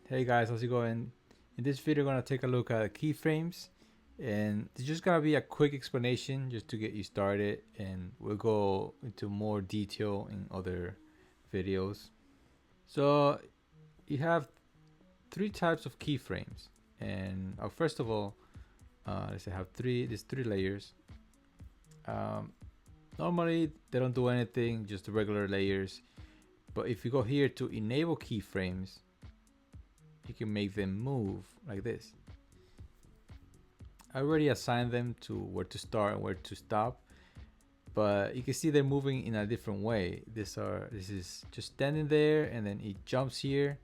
Hey guys, how's it going? In this video, we're gonna take a look at keyframes, and it's just gonna be a quick explanation just to get you started, and we'll go into more detail in other videos. So you have three types of keyframes, and first of all, let's say I have there's three layers. Um, Normally they don't do anything, just the regular layers. But if you go here to enable keyframes, you can make them move like this. I already assigned them to where to start and where to stop, but you can see they're moving in a different way. This is just standing there, and then it jumps here,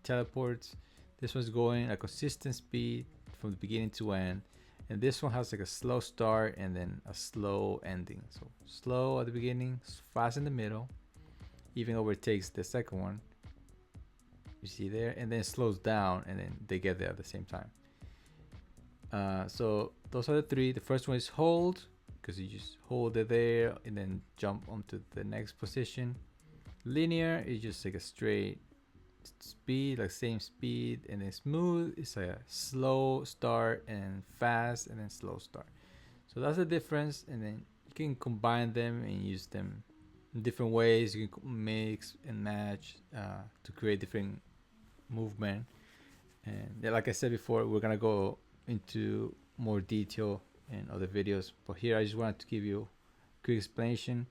teleports. This one's going a consistent speed from the beginning to end, and this one has like a slow start and then a slow ending. So slow at the beginning, fast in the middle, even overtakes the second one. You see there, and then it slows down, and then they get there at the same time. So those are the three. The first one is hold, because you just hold it there and then jump onto the next position. Linear is just like a straight speed, like same speed, and then smooth is a slow start and fast and then slow start. So that's the difference, and then you can combine them and use them in different ways. You can mix and match to create different movement. And yeah, like I said before, we're gonna go into more detail in other videos, but here I just wanted to give you a quick explanation.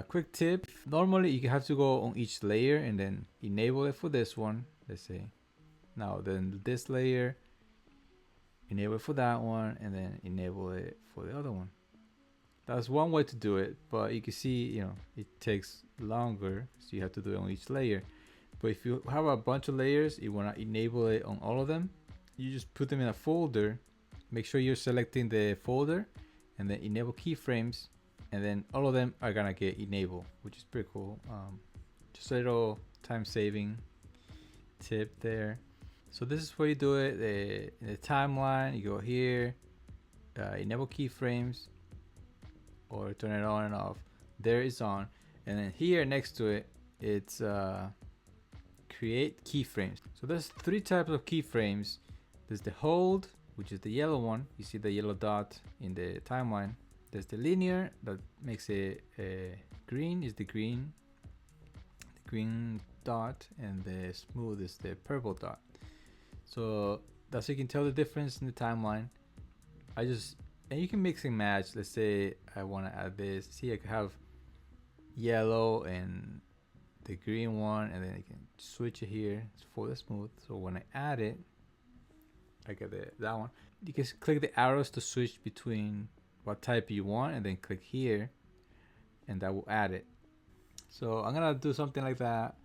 Quick tip: normally you have to go on each layer and then enable it for this one. Let's say now then this layer, enable it for that one, and then enable it for the other one. That's one way to do it, but you can see, it takes longer, so you have to do it on each layer. But if you have a bunch of layers, you want to enable it on all of them, you just put them in a folder. Make sure you're selecting the folder and then enable keyframes, and then all of them are gonna get enabled, which is pretty cool. Just a little time saving tip there. So this is where you do it. In the timeline, you go here, enable keyframes, or turn it on and off. There it's on, and then here next to it, it's create keyframes. So there's three types of keyframes. There's the hold, which is the yellow one. You see the yellow dot in the timeline. There's the linear that makes it green, is the green dot, and the smooth is the purple dot. So that's how you can tell the difference in the timeline. And you can mix and match. Let's say I want to add this. See, I could have yellow and the green one, and then I can switch it here for the smooth. So when I add it, I get that one. You can click the arrows to switch between what type you want, and then click here, and that will add it. So I'm gonna do something like that.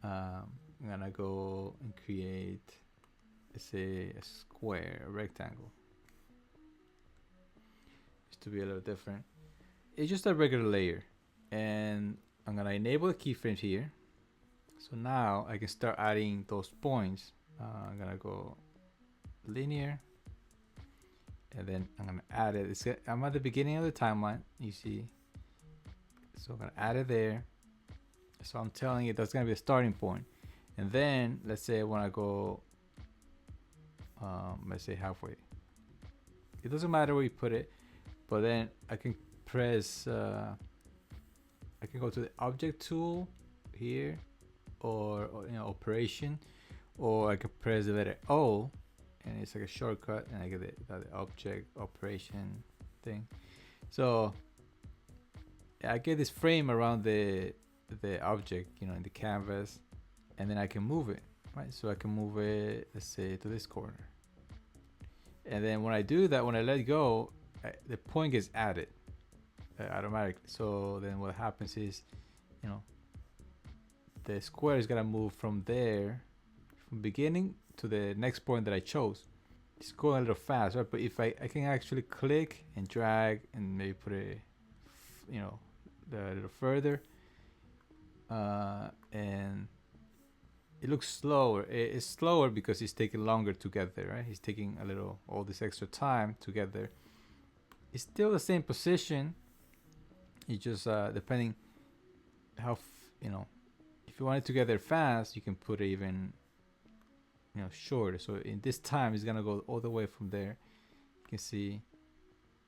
I'm gonna go and create, let's say, a square, a rectangle, just to be a little different. It's just a regular layer, and I'm gonna enable the keyframes here. So now I can start adding those points. I'm gonna go linear, and then I'm gonna add it. I'm at the beginning of the timeline, you see. So I'm gonna add it there. So I'm telling it that's gonna be a starting point. And then let's say I wanna go, let's say halfway. It doesn't matter where you put it, but then I can press, I can go to the object tool here, or operation, or I can press the letter O, and it's like a shortcut, and I get the object operation thing. So I get this frame around the object, in the canvas, and then I can move it, right? So I can move it, let's say, to this corner, and then when I do that, when I let go, the point gets added automatically. So then what happens is, the square is gonna move from there, from beginning to the next point that I chose. It's going a little fast, right? But if I can actually click and drag and maybe put it, a little further, and it looks slower. It's slower because it's taking longer to get there, right? He's taking all this extra time to get there. It's still the same position. It's just depending how, if you want it to get there fast, you can put it even shorter. So in this time, it's gonna go all the way from there. You can see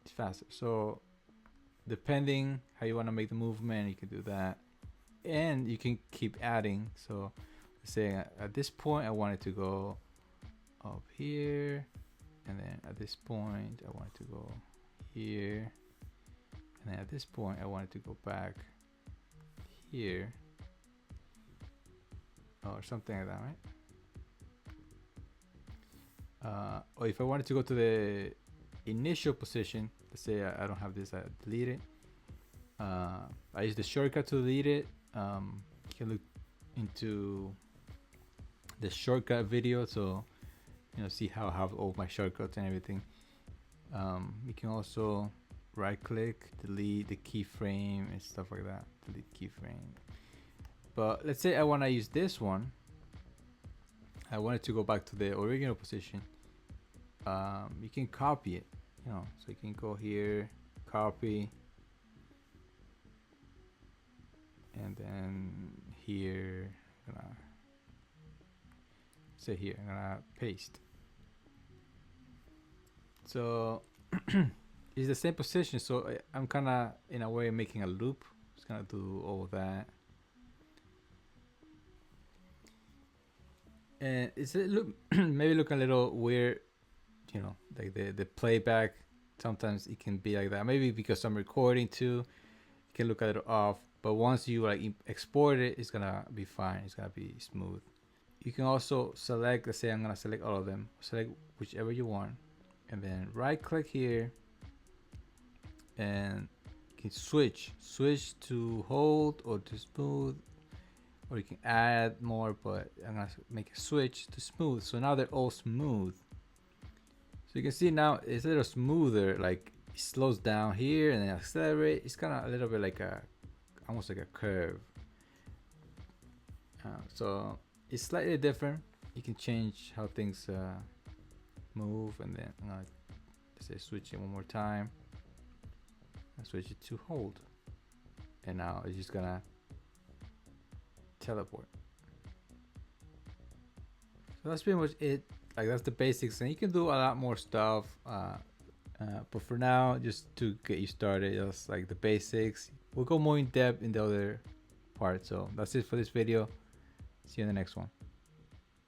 it's faster. So depending how you want to make the movement, you can do that, and you can keep adding. So let's say at this point, I want it to go up here, and then at this point, I want it to go here, and then at this point, I want it to go back here, or something like that, right? Or if I wanted to go to the initial position, let's say I don't have this, I delete it. I use the shortcut to delete it. You can look into the shortcut video, so see how I have all my shortcuts and everything. You can also right click, delete the keyframe and stuff like that. Delete keyframe. But let's say I want to use this one. I want it to go back to the original position. You can copy it, so you can go here, copy, and then here, I'm gonna paste. So it's the same position, so I'm kind of in a way making a loop. Just gonna do all that, and it's maybe look a little weird, like the playback. Sometimes it can be like that, maybe because I'm recording too, it can look a little off. But once you export it, it's gonna be fine. It's gonna be smooth. You can also select, let's say I'm gonna select all of them, select whichever you want, and then right click here, and you can switch to hold or to smooth, or you can add more, but I'm gonna make a switch to smooth. So now they're all smooth. So you can see now it's a little smoother, like it slows down here and then accelerate. It's kind of a little bit like almost like a curve. So it's slightly different. You can change how things move, and then let's say switch it one more time. I switch it to hold, and now it's just gonna teleport. So that's pretty much it. Like that's the basics, and you can do a lot more stuff. But for now, just to get you started, just like the basics. We'll go more in depth in the other part. So that's it for this video. See you in the next one.